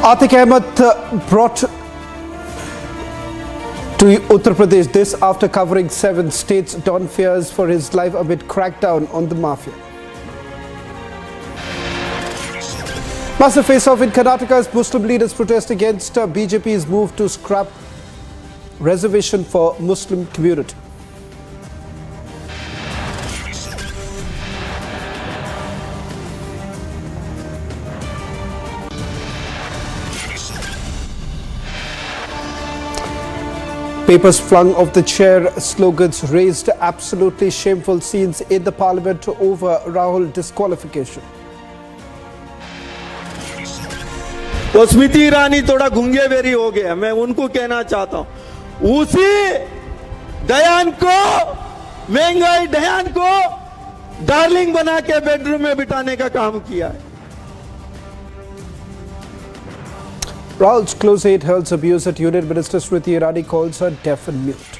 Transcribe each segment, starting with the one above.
Atique Ahmed brought to Uttar Pradesh. This after covering 7 states. Don fears for his life amid crackdown on the mafia. Massive face-off in Karnataka as Muslim leaders protest against BJP's move to scrap reservation for Muslim community. Papers flung off the chair, slogans raised, absolutely shameful scenes in the parliament over Rahul disqualification. तो स्मृति ईरानी थोड़ा घुंगे berry हो गया। मैं उनको कहना चाहता हूं, उसी दयान को, महंगाई दयान को डार्लिंग बना के बेडरूम में बिठाने का काम किया है। Rahul's close aide hurls abuse at Union Minister Smriti Irani, calls her deaf and mute.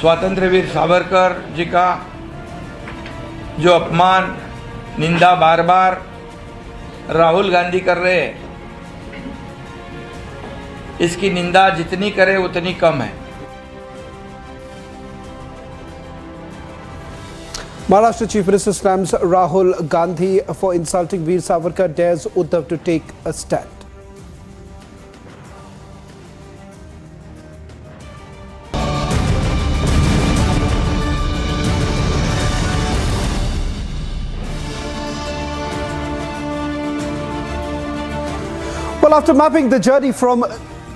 स्वातंत्र्य वीर सावरकर जी का जो अपमान, निंदा बार बार राहुल गांधी कर रहे हैं, इसकी निंदा जितनी करे उतनी कम है। Maharashtra Chief Minister slams Rahul Gandhi for insulting Veer Savarkar, dares Uddhav to take a stand. Well, after mapping the journey from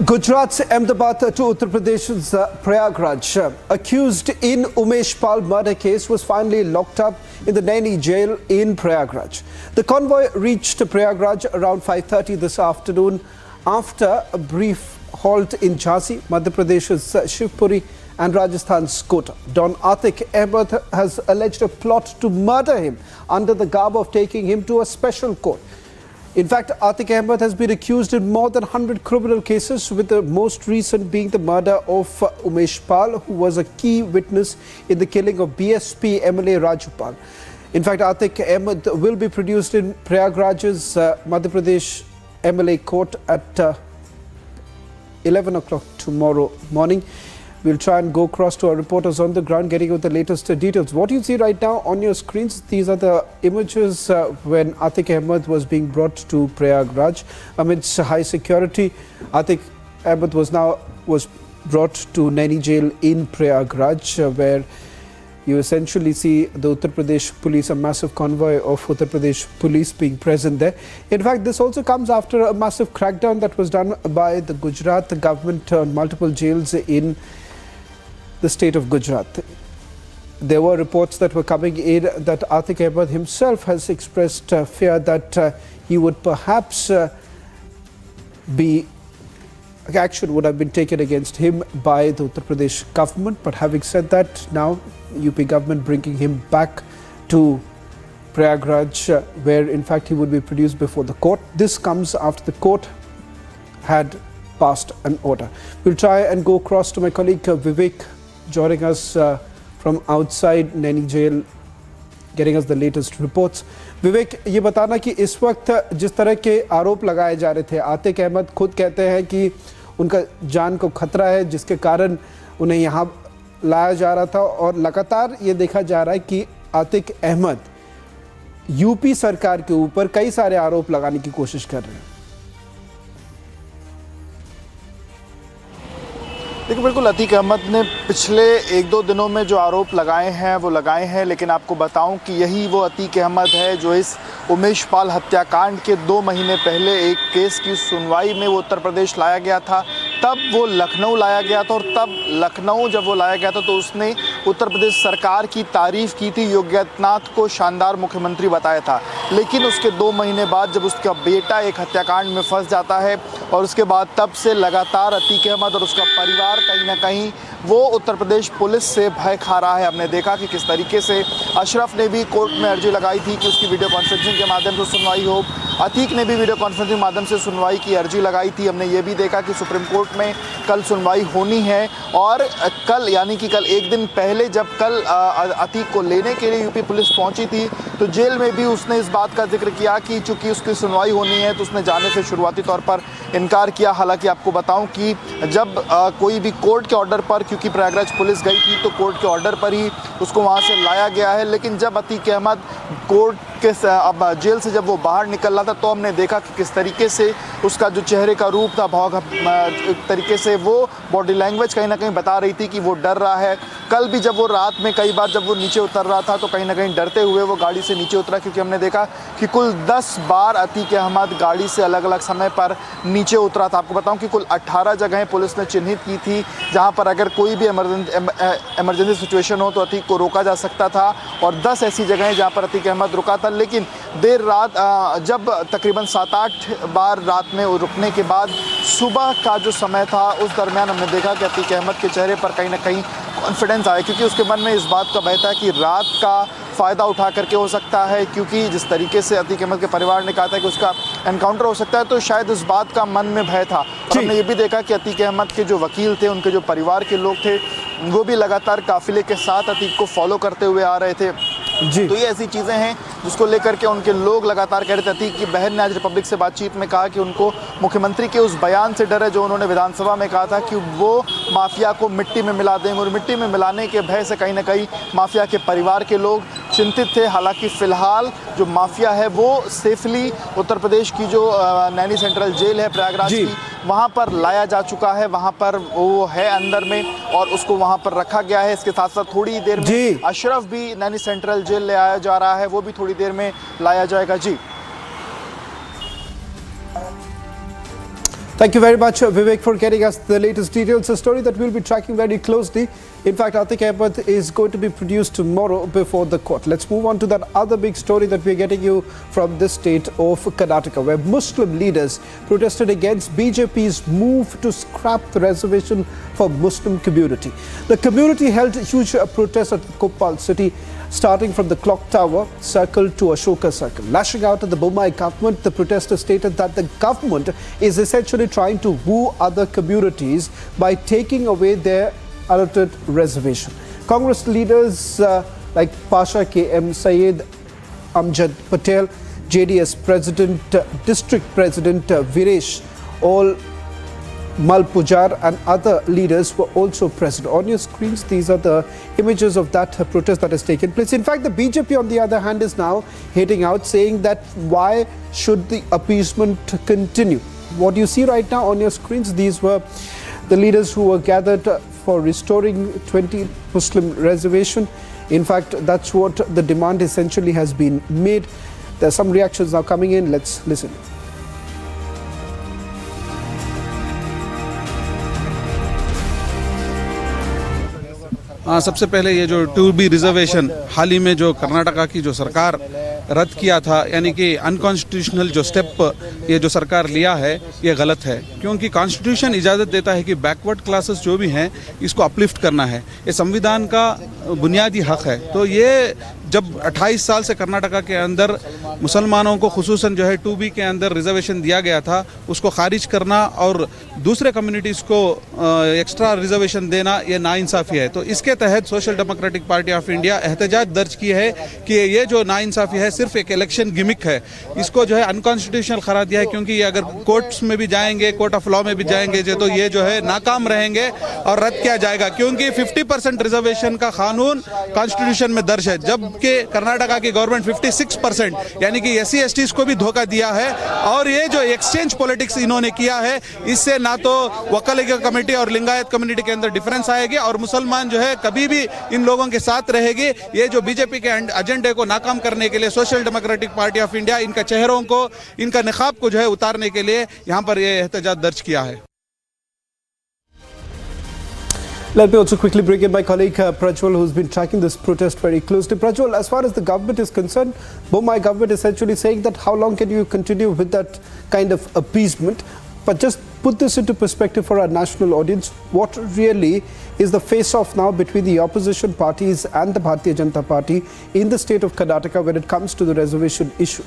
Gujarat's Ahmedabad to Uttar Pradesh's Prayagraj, accused in Umesh Pal murder case was finally locked up in the Naini Jail in Prayagraj. The convoy reached Prayagraj around 5:30 this afternoon after a brief halt in Jhansi, Madhya Pradesh's Shivpuri and Rajasthan's Kota. Don Atique Ahmed has alleged a plot to murder him under the garb of taking him to a special court. In fact, Atique Ahmed has been accused in more than 100 criminal cases, with the most recent being the murder of Umesh Pal, who was a key witness in the killing of BSP MLA Raju Pal. In fact, Atique Ahmed will be produced in Prayagraj's Madhya Pradesh MLA court at 11 o'clock tomorrow morning. We'll try and go across to our reporters on the ground, getting you the latest details. What you see right now on your screens, these are the images when Atique Ahmed was being brought to Prayagraj amidst high security. Atique Ahmed was brought to Naini Jail in Prayagraj, where you essentially see the Uttar Pradesh police, a massive convoy of Uttar Pradesh police being present there. In fact, this also comes after a massive crackdown that was done by the Gujarat government on multiple jails in the state of Gujarat. There were reports that were coming in that Atique Ahmed himself has expressed fear that he would perhaps action would have been taken against him by the Uttar Pradesh government. But having said that, now UP government bringing him back to Prayagraj, where in fact he would be produced before the court. This comes after the court had passed an order. We'll try and go across to my colleague Vivek, joining us from outside Naini Jail, getting us the latest reports. विवेक, ये बताना कि इस वक्त जिस तरह के आरोप लगाए जा रहे थे, आतिक अहमद खुद कहते हैं कि उनका जान को खतरा है, जिसके कारण उन्हें यहाँ लाया जा रहा था, और लगातार ये देखा जा रहा है कि आतिक अहमद यूपी सरकार के ऊपर कई सारे आरोप लगाने की कोशिश कर रहे हैं। देखिए, बिल्कुल अतीक अहमद ने पिछले 1-2 दिनों में जो आरोप लगाए हैं वो लगाए हैं, लेकिन आपको बताऊं कि यही वो अतीक अहमद है जो इस उमेश पाल हत्याकांड के 2 महीने पहले एक केस की सुनवाई में वो उत्तर प्रदेश लाया गया था। तब वो लखनऊ लाया गया था, और तब लखनऊ जब वो लाया गया था तो उसने उत्तर प्रदेश सरकार की तारीफ़ की थी, योगी आदित्यनाथ को शानदार मुख्यमंत्री बताया था। लेकिन उसके 2 महीने बाद जब उसका बेटा एक हत्याकांड में फंस जाता है, और उसके बाद तब से लगातार अतीक अहमद और उसका परिवार कहीं ना कहीं वो उत्तर प्रदेश पुलिस से भय खा रहा है। हमने देखा कि किस तरीके से अशरफ ने भी कोर्ट में अर्जी लगाई थी कि उसकी वीडियो कॉन्फ्रेंसिंग के माध्यम से सुनवाई हो। अतीक ने भी वीडियो कॉन्फ्रेंसिंग के माध्यम से सुनवाई की अर्जी लगाई थी। हमने ये भी देखा कि सुप्रीम कोर्ट में कल सुनवाई होनी है, और कल यानी कि कल एक दिन पहले जब कल अतीक को लेने के लिए यूपी पुलिस पहुंची थी तो जेल में भी उसने इस बात का जिक्र किया कि चूंकि उसकी सुनवाई होनी है तो उसने जाने से शुरुआती तौर पर इनकार किया। हालांकि आपको बताऊं कि जब कोई भी कोर्ट के ऑर्डर पर, क्योंकि प्रयागराज पुलिस गई थी तो कोर्ट के ऑर्डर पर ही उसको वहां से लाया गया है, लेकिन जब अतीक अहमद कोर्ट के अब जेल से जब वो बाहर निकल रहा था तो हमने देखा कि किस तरीके से उसका जो चेहरे का रूप था, एक तरीके से वो बॉडी लैंग्वेज कहीं ना कहीं बता रही थी कि वो डर रहा है। कल भी जब वो रात में कई बार जब वो नीचे उतर रहा था तो कहीं ना कहीं डरते हुए वो गाड़ी से नीचे उतरा, क्योंकि हमने देखा कि कुल 10 बार अतीक अहमद गाड़ी से अलग अलग समय पर नीचे उतरा था। आपको बताऊं कि कुल 18 जगहें पुलिस ने चिन्हित की थी जहां पर अगर कोई भी इमरजेंसी सिचुएशन हो तो अतीक को रोका जा सकता था, और 10 ऐसी जगहें जहां पर अतीक अहमद रुका था। लेकिन देर रात जब तकरीबन 7-8 बार रात में रुकने के बाद सुबह का जो समय था उस दरमियान हमने देखा कि अतीक अहमद के चेहरे पर कहीं ना कहीं कॉन्फिडेंस आया, क्योंकि उसके मन में इस बात का भय था कि रात का फ़ायदा उठा करके हो सकता है, क्योंकि जिस तरीके से अतीक अहमद के परिवार ने कहा था कि उसका एनकाउंटर हो सकता है, तो शायद इस बात का मन में भय था। और हमने ये भी देखा कि अतीक अहमद के जो वकील थे, उनके जो परिवार के लोग थे, वो भी लगातार काफिले के साथ अतीक को फॉलो करते हुए आ रहे थे जी। तो ये ऐसी चीज़ें हैं जिसको लेकर के उनके लोग लगातार कह रहे थे। अतीक की बहन ने आज रिपब्लिक से बातचीत में कहा कि उनको मुख्यमंत्री के उस बयान से डर है जो उन्होंने विधानसभा में कहा था कि वो माफिया को मिट्टी में मिला देंगे, और मिट्टी में मिलाने के भय से कहीं ना कहीं माफिया के परिवार के लोग चिंतित थे। हालांकि फ़िलहाल जो माफिया है वो सेफली उत्तर प्रदेश की जो नैनी सेंट्रल जेल है प्रयागराज की, वहाँ पर लाया जा चुका है, वहाँ पर वो है अंदर में और उसको वहाँ पर रखा गया है। इसके साथ साथ थोड़ी देर में अशरफ भी नैनी सेंट्रल जेल ले आया जा रहा है, वो भी थोड़ी देर में लाया जाएगा जी। Thank you very much, Vivek, for getting us the latest details. A story that we'll be tracking very closely. In fact, Atique Ahmed is going to be produced tomorrow before the court. Let's move on to that other big story that we're getting you from the state of Karnataka, where Muslim leaders protested against BJP's move to scrap the reservation for Muslim community. The community held huge protest at Koppal city, starting from the clock tower circle to Ashoka circle. Lashing out at the Bombay government, the protesters stated that the government is essentially trying to woo other communities by taking away their allotted reservation. Congress leaders like Pasha K.M. Syed, Amjad Patel, JDS President, District President Viresh, all Mal Pujar and other leaders were also present. On your screens, these are the images of that protest that has taken place. In fact, the BJP, on the other hand, is now heading out saying that why should the appeasement continue? What you see right now on your screens, these were the leaders who were gathered for restoring 20 Muslim reservation. In fact, that's what the demand essentially has been made. There are some reactions now coming in. Let's listen. सबसे पहले ये जो 2B reservation हाल ही में जो कर्नाटका की जो सरकार रद्द किया था, यानी कि अनकॉन्स्टिट्यूशनल जो स्टेप ये जो सरकार लिया है ये गलत है, क्योंकि कॉन्स्टिट्यूशन इजाज़त देता है कि बैकवर्ड क्लासेस जो भी हैं इसको अपलिफ्ट करना है, ये संविधान का बुनियादी हक है। तो ये जब 28 साल से कर्नाटका के अंदर मुसलमानों को खुसूसन जो है 2B के अंदर रिजर्वेशन दिया गया था, उसको खारिज करना और दूसरे कम्युनिटीज़ को एक्स्ट्रा रिजर्वेशन देना ये नाइंसाफ़ी है। तो इसके तहत social democratic party of India एहतजाज दर्ज की है कि ये जो नाइंसाफ़ी है सिर्फ एक इलेक्शन गिमिक है, इसको जो है अनकॉन्स्टिट्यूशनल करार दिया है, क्योंकि ये अगर कोर्ट्स में भी जाएंगे, कोर्ट ऑफ लॉ में भी जाएंगे तो ये जो है नाकाम रहेंगे और रद्द किया जाएगा, क्योंकि 50% रिजर्वेशन का कानून कॉन्स्टिट्यूशन में दर्ज है, जबकि कर्नाटका की गवर्नमेंट 56% यानी कि SC/STs को भी धोखा दिया है। और ये जो एक्सचेंज पॉलिटिक्स इन्होंने किया है, इससे ना तो वकलीगा कमेटी और लिंगायत कम्युनिटी के अंदर डिफरेंस आएगी और मुसलमान जो है कभी भी इन लोगों के साथ रहेगी। ये जो बीजेपी के एजेंडे को नाकाम करने के लिए social democratic party of India इनका चेहरों को, इनका निकाब को जो है उतारने के लिए यहाँ पर ये एहतजाज दर्ज किया है। Let me also quickly bring in my colleague Prajwal, who's been tracking this protest very closely. Prajwal, as far as the government is concerned, Bombay government essentially saying that how long can you continue with that kind of appeasement? But just put this into perspective for our national audience. What really is the face-off now between the opposition parties and the Bharatiya Janata Party in the state of Karnataka when it comes to the reservation issue?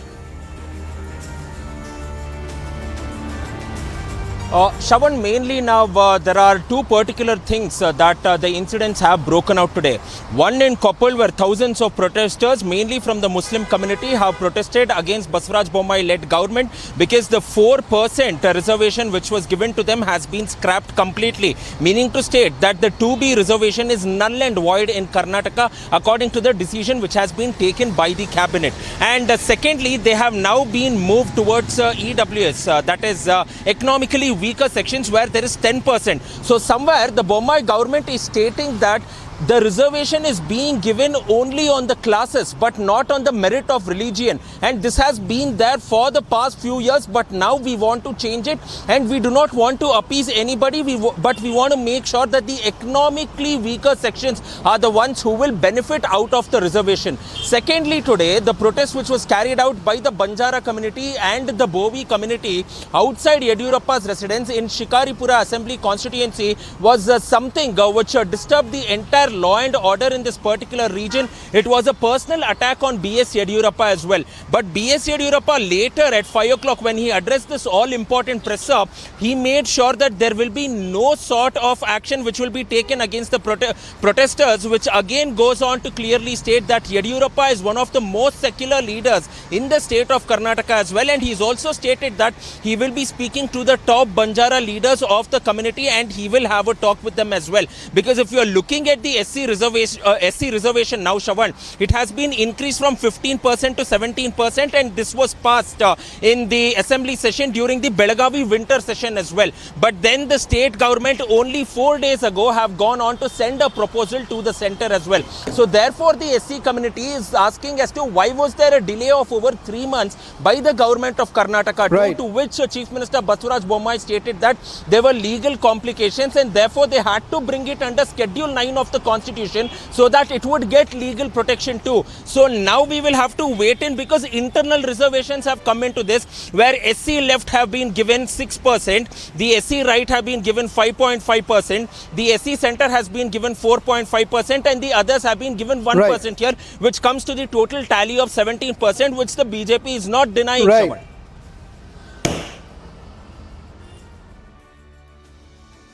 Shravan, mainly now there are two particular things that the incidents have broken out today. One in Koppal, where thousands of protesters, mainly from the Muslim community, have protested against Basavaraj Bommai-led government because the 4% reservation which was given to them has been scrapped completely, meaning to state that the 2B reservation is null and void in Karnataka according to the decision which has been taken by the cabinet. And secondly, they have now been moved towards EWS, that is economically weaker sections, where there is 10%. So somewhere the Bommai government is stating that the reservation is being given only on the classes but not on the merit of religion, and this has been there for the past few years, but now we want to change it, and we do not want to appease anybody, but we want to make sure that the economically weaker sections are the ones who will benefit out of the reservation. Secondly, today the protest which was carried out by the Banjara community and the Bovi community outside Yediyurappa's residence in Shikaripura Assembly constituency was something which disturbed the entire law and order in this particular region. It was a personal attack on B.S. Yediyurappa as well. But B.S. Yediyurappa later at 5 o'clock, when he addressed this all-important press up, he made sure that there will be no sort of action which will be taken against the protesters, which again goes on to clearly state that Yediyurappa is one of the most secular leaders in the state of Karnataka as well. And he's also stated that he will be speaking to the top Banjara leaders of the community and he will have a talk with them as well. Because if you are looking at the SC reservation now, Shravan, it has been increased from 15% to 17%, and this was passed in the assembly session during the Belagavi winter session as well. But then the state government only 4 days ago have gone on to send a proposal to the center as well. So therefore the SC community is asking as to why was there a delay of over 3 months by the government of Karnataka, right, to which Chief Minister Basavaraj Bommai stated that there were legal complications and therefore they had to bring it under Schedule 9 of the Constitution so that it would get legal protection too. So now we will have to wait in, because internal reservations have come into this, where SC left have been given 6%, the SC right have been given 5.5%, the SC center has been given 4.5%, and the others have been given 1% here, which comes to the total tally of 17%, which the BJP is not denying. Right.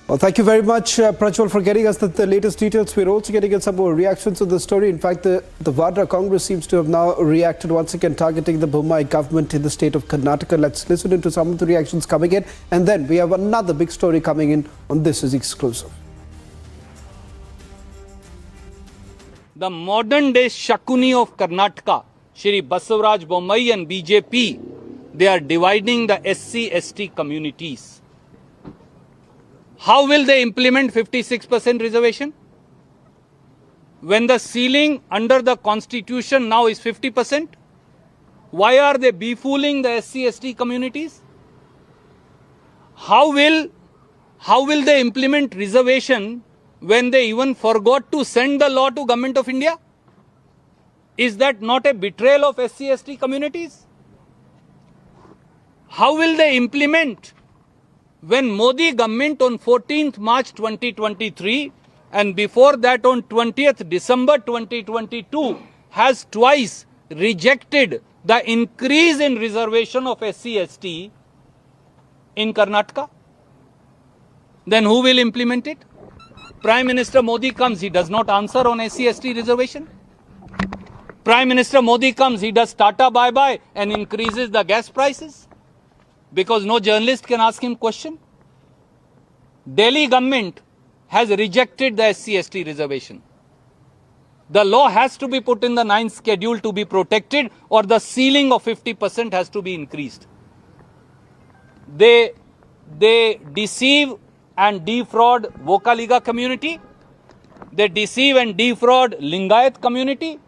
Well, thank you very much, Prajwal, for getting us the latest details. We're also getting some more reactions to the story. In fact, the Vadra Congress seems to have now reacted once again, targeting the Bommai government in the state of Karnataka. Let's listen into some of the reactions coming in. And then we have another big story coming in on This Is Exclusive. The modern day Shakuni of Karnataka, Shri Basavaraj Bommai and BJP, they are dividing the SC/ST communities. How will they implement 56% reservation? When the ceiling under the constitution now is 50%, why are they befooling the SC/ST communities? How will they implement reservation when they even forgot to send the law to Government of India? Is that not a betrayal of SC/ST communities? How will they implement when Modi government on 14th March 2023 and before that on 20th December 2022 has twice rejected the increase in reservation of SC/ST in Karnataka? Then who will implement it? Prime Minister Modi comes, he does not answer on SC/ST reservation. Prime Minister Modi comes, he does Tata bye-bye and increases the gas prices, because no journalist can ask him question. Delhi government has rejected the SC/ST reservation. The law has to be put in the 9th schedule to be protected, or the ceiling of 50% has to be increased. They deceive and defraud Vokaliga community. They deceive and defraud Lingayat community.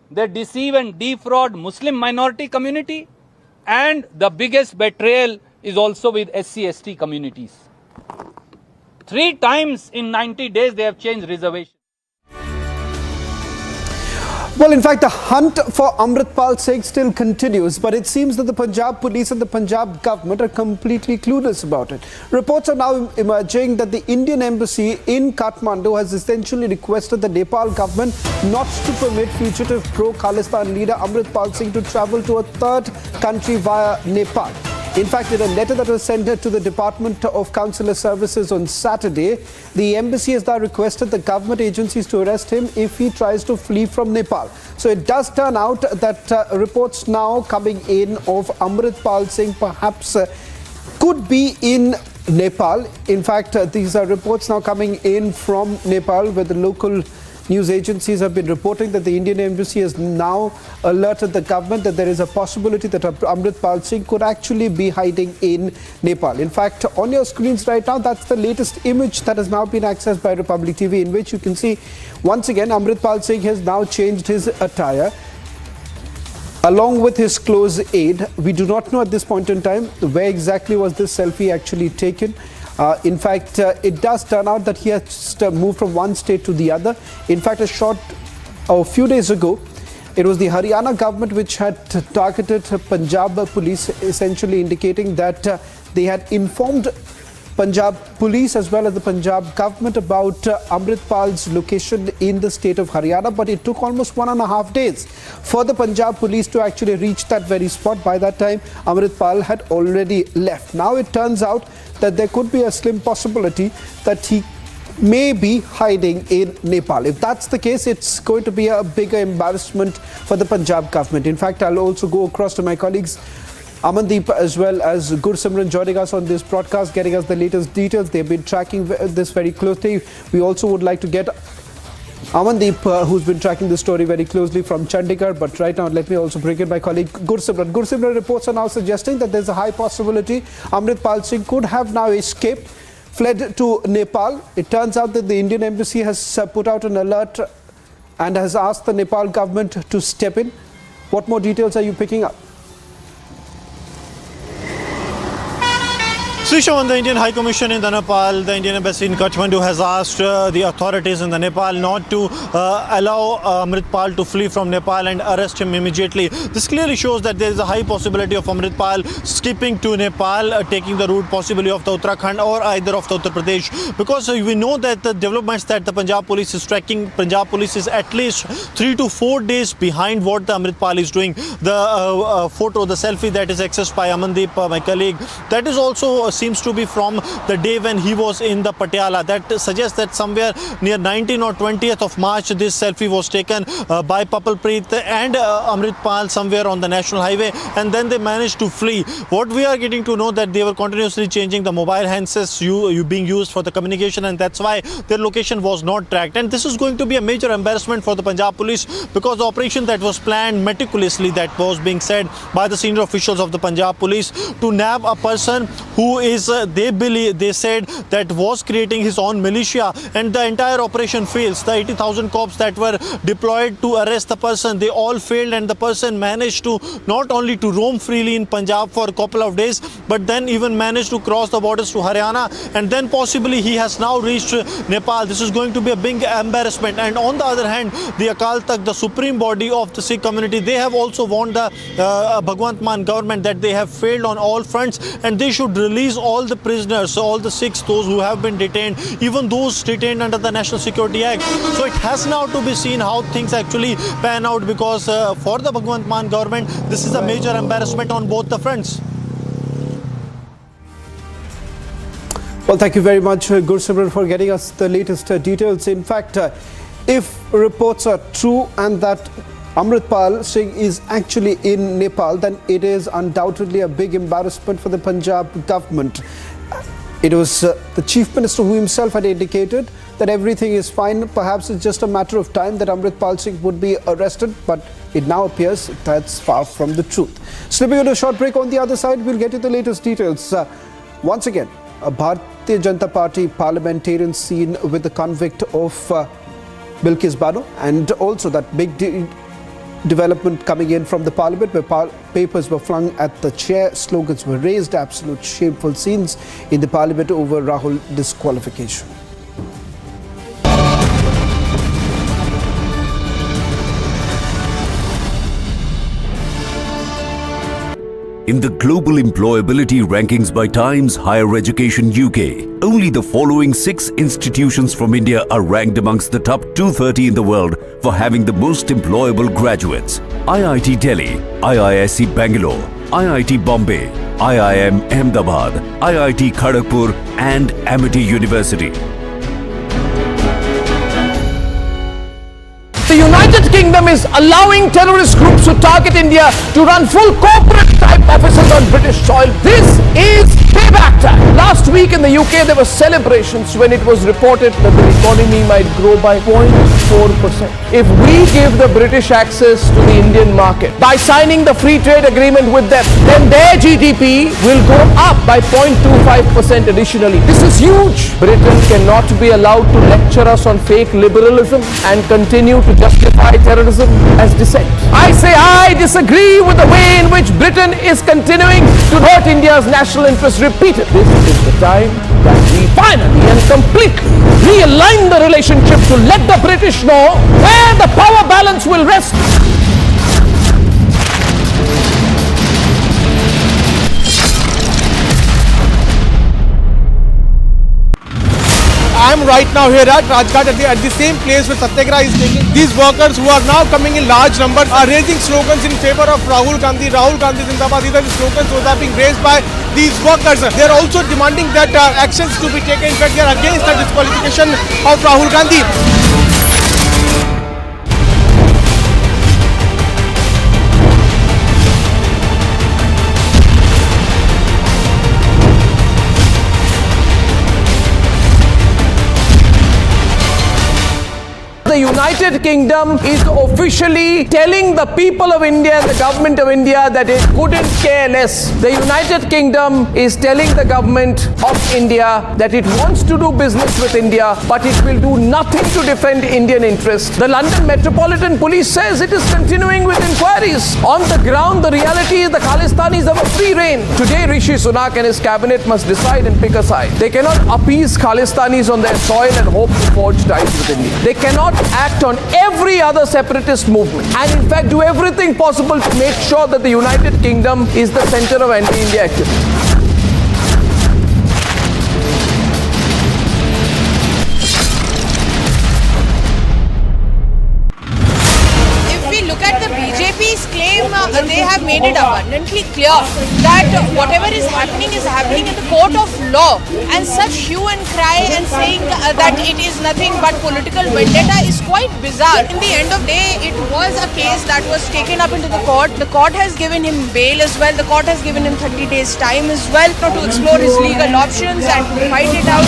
They deceive and defraud Muslim minority community. And the biggest betrayal is also with SC/ST communities. 3 times in 90 days they have changed reservation. Well, in fact, the hunt for Amrit Pal Singh still continues, but it seems that the Punjab police and the Punjab government are completely clueless about it. Reports are now emerging that the Indian embassy in Kathmandu has essentially requested the Nepal government not to permit fugitive pro-Khalistan leader Amrit Pal Singh to travel to a third country via Nepal. In fact, in a letter that was sent to the Department of Consular Services on Saturday, the embassy has now requested the government agencies to arrest him if he tries to flee from Nepal. So it does turn out that reports now coming in of Amrit Pal Singh perhaps could be in Nepal. In fact, these are reports now coming in from Nepal, where the local news agencies have been reporting that the Indian embassy has now alerted the government that there is a possibility that Amrit Pal Singh could actually be hiding in Nepal. In fact, on your screens right now, that's the latest image that has now been accessed by Republic TV, in which you can see once again Amrit Pal Singh has now changed his attire along with his close aide. We do not know at this point in time where exactly was this selfie actually taken. In fact, it does turn out that he has moved from one state to the other. In fact, a few days ago, it was the Haryana government which had targeted Punjab police, essentially indicating that they had informed Punjab police as well as the Punjab government about Amrit Pal's location in the state of Haryana, but it took almost 1.5 days for the Punjab police to actually reach that very spot. By that time, Amrit Pal had already left. Now it turns out that there could be a slim possibility that he may be hiding in Nepal. If that's the case, it's going to be a bigger embarrassment for the Punjab government. In fact, I'll also go across to my colleagues Amandeep as well as Gursimran joining us on this broadcast, getting us the latest details. They've been tracking this very closely. We also would like to get Amandeep, who's been tracking the story very closely from Chandigarh. But right now, let me also bring in my colleague Gursimran. Gursimran, reports are now suggesting that there's a high possibility Amrit Pal Singh could have now escaped, fled to Nepal. It turns out that the Indian embassy has put out an alert and has asked the Nepal government to step in. What more details are you picking up? Srishavan, the Indian High Commission in Nepal, the Indian Embassy in Kathmandu has asked the authorities in the Nepal not to allow Amrit Pal to flee from Nepal and arrest him immediately. This clearly shows that there is a high possibility of Amrit Pal skipping to Nepal, taking the route possibly of the Uttarakhand or either of the Uttar Pradesh. Because we know that the developments that the Punjab police is tracking, Punjab police is at least 3 to 4 days behind what the Amrit Pal is doing. The photo, the selfie that is accessed by Amandeep, my colleague, that is also seems to be from the day when he was in the Patiala. That suggests that somewhere near 19th or 20th of March, this selfie was taken by Papalpreet and Amrit Pal somewhere on the national highway, and then they managed to flee. What we are getting to know that they were continuously changing the mobile handsets being used for the communication, and that's why their location was not tracked. And this is going to be a major embarrassment for the Punjab police, because the operation that was planned meticulously, that was being said by the senior officials of the Punjab police, to nab a person who is they said that was creating his own militia, and the entire operation fails. The 80,000 cops that were deployed to arrest the person, they all failed, and the person managed to not only to roam freely in Punjab for a couple of days, but then even managed to cross the borders to Haryana, and then possibly he has now reached Nepal. This is going to be a big embarrassment. And on the other hand, the Akal Takht, the supreme body of the Sikh community, they have also warned the Bhagwant Mann government that they have failed on all fronts, and they should release all the prisoners, all the Sikhs, those who have been detained, even those detained under the National Security Act. So it has now to be seen how things actually pan out, because for the Bhagwant Mann government, this is a major embarrassment on both the fronts. Well, thank you very much, Gursimran, for getting us the latest details. In fact, if reports are true and that Amrit Pal Singh is actually in Nepal, then it is undoubtedly a big embarrassment for the Punjab government. It was the Chief Minister who himself had indicated that everything is fine. Perhaps it's just a matter of time that Amrit Pal Singh would be arrested, but it now appears that's far from the truth. Slipping on a short break, on the other side, we'll get you the latest details. Once again, a Bharatiya Janata Party parliamentarian seen with the convict of Bilkis Bano, and also that big development coming in from the parliament, where papers were flung at the chair, slogans were raised, absolute shameful scenes in the parliament over Rahul disqualification. In the global employability rankings by Times Higher Education UK, only the following 6 institutions from India are ranked amongst the top 230 in the world for having the most employable graduates: IIT Delhi, IISc Bangalore, IIT Bombay, IIM Ahmedabad, IIT Kharagpur and Amity University. The United Kingdom is allowing terrorist groups to target India to run full corporate type offices on British soil. This is payback time. Last week in the UK there were celebrations when it was reported that the economy might grow by 0.4%. If we give the British access to the Indian market by signing the free trade agreement with them, then their GDP will go up by 0.25% additionally. This is huge. Britain cannot be allowed to lecture us on fake liberalism and continue to justify terrorism as dissent. I say I disagree with the way in which Britain is continuing to hurt India's national interests repeatedly. This is the time that we finally and completely realign the relationship to let the British know where the power balance will rest. I am right now here at Rajghat at the same place where Satyagraha is taking. These workers who are now coming in large numbers are raising slogans in favor of Rahul Gandhi. Rahul Gandhi Zindabad. These are the slogans that are being raised by these workers. They are also demanding that actions to be taken. In fact, they are against the disqualification of Rahul Gandhi. The United Kingdom is officially telling the people of India, the government of India, that it couldn't care less. The United Kingdom is telling the government of India that it wants to do business with India, but it will do nothing to defend Indian interests. The London Metropolitan Police says it is continuing with inquiries. On the ground, the reality is the Khalistanis have a free reign. Today, Rishi Sunak and his cabinet must decide and pick a side. They cannot appease Khalistanis on their soil and hope to forge ties with India. They cannot act on every other separatist movement and in fact do everything possible to make sure that the United Kingdom is the center of anti-India activity. BJP's claim, they have made it abundantly clear that whatever is happening in the court of law, and such hue and cry and saying that it is nothing but political vendetta is quite bizarre. In the end of the day, it was a case that was taken up into the court. The court has given him bail as well. The court has given him 30 days time as well to explore his legal options and to fight it out.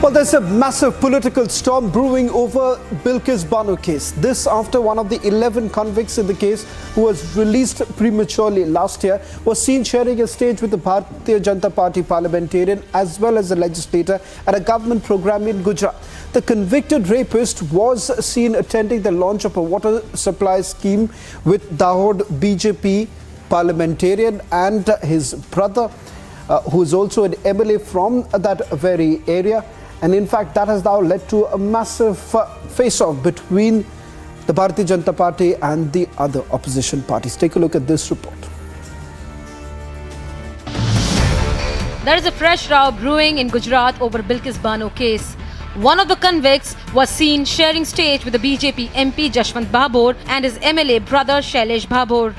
Well, there's a massive political storm brewing over Bilkis Bano case. This after one of the 11 convicts in the case, who was released prematurely last year, was seen sharing a stage with the Bharatiya Janata Party parliamentarian as well as a legislator at a government program in Gujarat. The convicted rapist was seen attending the launch of a water supply scheme with Dahod BJP parliamentarian and his brother, who is also an MLA from that very area. And in fact, that has now led to a massive face-off between the Bharatiya Janata Party and the other opposition parties. Take a look at this report. There is a fresh row brewing in Gujarat over Bilkis Bano case. One of the convicts was seen sharing stage with the BJP MP Jashwant Babur and his MLA brother Shailesh Babur.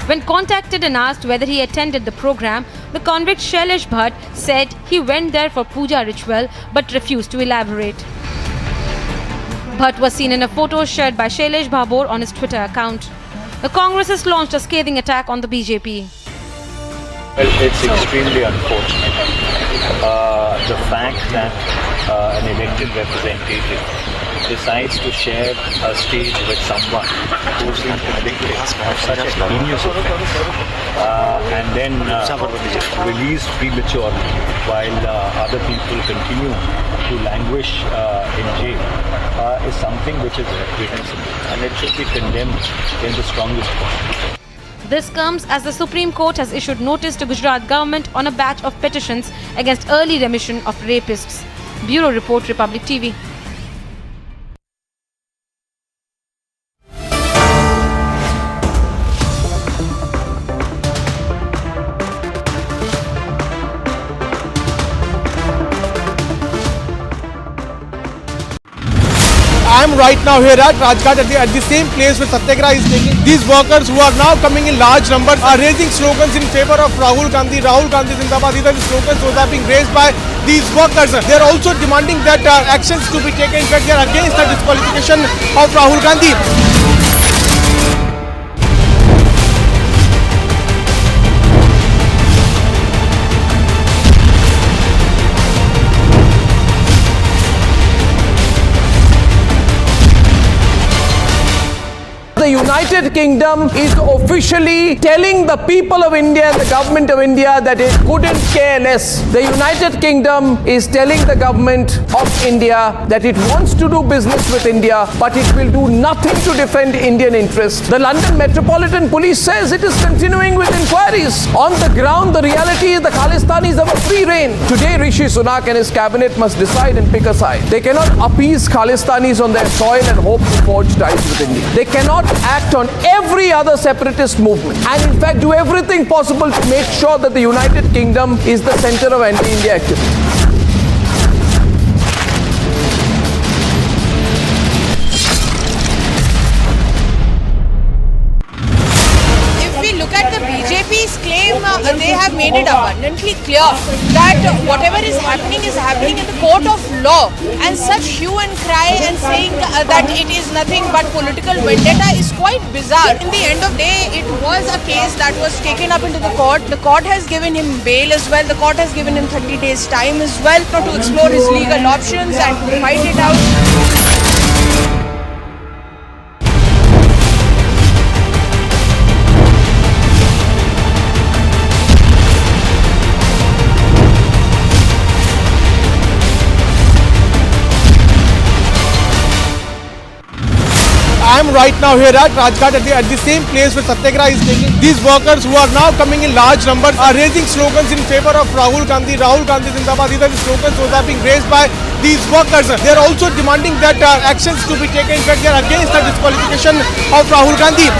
When contacted and asked whether he attended the program, the convict Shailesh Bhatt said he went there for puja ritual but refused to elaborate. Bhatt was seen in a photo shared by Shailesh Babur on his Twitter account. The Congress has launched a scathing attack on the BJP. Well, it's extremely unfortunate. The fact that an elected representative decides to share a stage with someone who's been convicted of such a heinous offense and then released prematurely while other people continue to languish in jail is something which is reprehensible and it should be condemned in the strongest form. This comes as the Supreme Court has issued notice to Gujarat government on a batch of petitions against early remission of rapists. Bureau Report, Republic TV. I am right now here at Rajghat at the same place where Satyagraha is taking. These workers who are now coming in large numbers are raising slogans in favor of Rahul Gandhi. Rahul Gandhi Zindabad. These are the slogans that are being raised by these workers. They are also demanding that actions to be taken. In fact, they are against the disqualification of Rahul Gandhi. The United Kingdom is officially telling the people of India and the government of India that it couldn't care less. The United Kingdom is telling the government of India that it wants to do business with India, but it will do nothing to defend Indian interests. The London Metropolitan Police says it is continuing with inquiries. On the ground, the reality is the Khalistanis have a free rein. Today, Rishi Sunak and his cabinet must decide and pick a side. They cannot appease Khalistanis on their soil and hope to forge ties with India. They cannot act on every other separatist movement and in fact do everything possible to make sure that the United Kingdom is the center of anti-India activity. BJP's claim, they have made it abundantly clear that whatever is happening in the court of law, and such hue and cry and saying that it is nothing but political vendetta is quite bizarre. In the end of the day, it was a case that was taken up into the court. The court has given him bail as well. The court has given him 30 days time as well to explore his legal options and to fight it out. I am right now here at Rajghat at the same place where Satyagraha is taking. These workers who are now coming in large numbers are raising slogans in favor of Rahul Gandhi. Rahul Gandhi Zindabad. These are the slogans that are being raised by these workers. They are also demanding that actions to be taken. In fact, they are against the disqualification of Rahul Gandhi.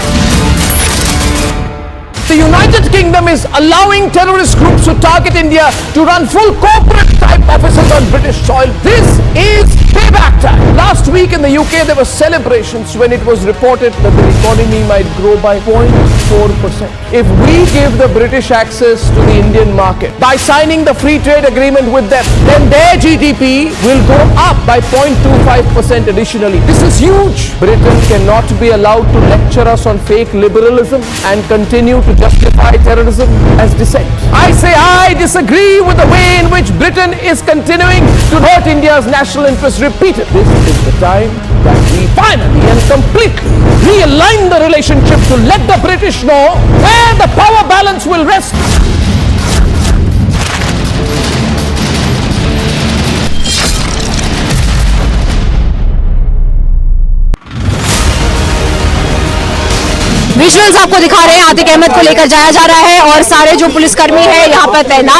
The United Kingdom is allowing terrorist groups to target India to run full corporate type offices on British soil. This is payback time. Last week in the UK there were celebrations when it was reported that the economy might grow by 0.4%. If we give the British access to the Indian market by signing the free trade agreement with them, then their GDP will go up by 0.25% additionally. This is huge. Britain cannot be allowed to lecture us on fake liberalism and continue to justify terrorism as dissent. I say I disagree with the way in which Britain is continuing to hurt India's national interests repeatedly. This is the time that we finally and completely realign the relationship to let the British know where the power balance will rest. Visuals आपको दिखा रहे हैं आतिक अहमद को लेकर जाया जा रहा है और सारे जो पुलिसकर्मी हैं यहाँ पर तैनात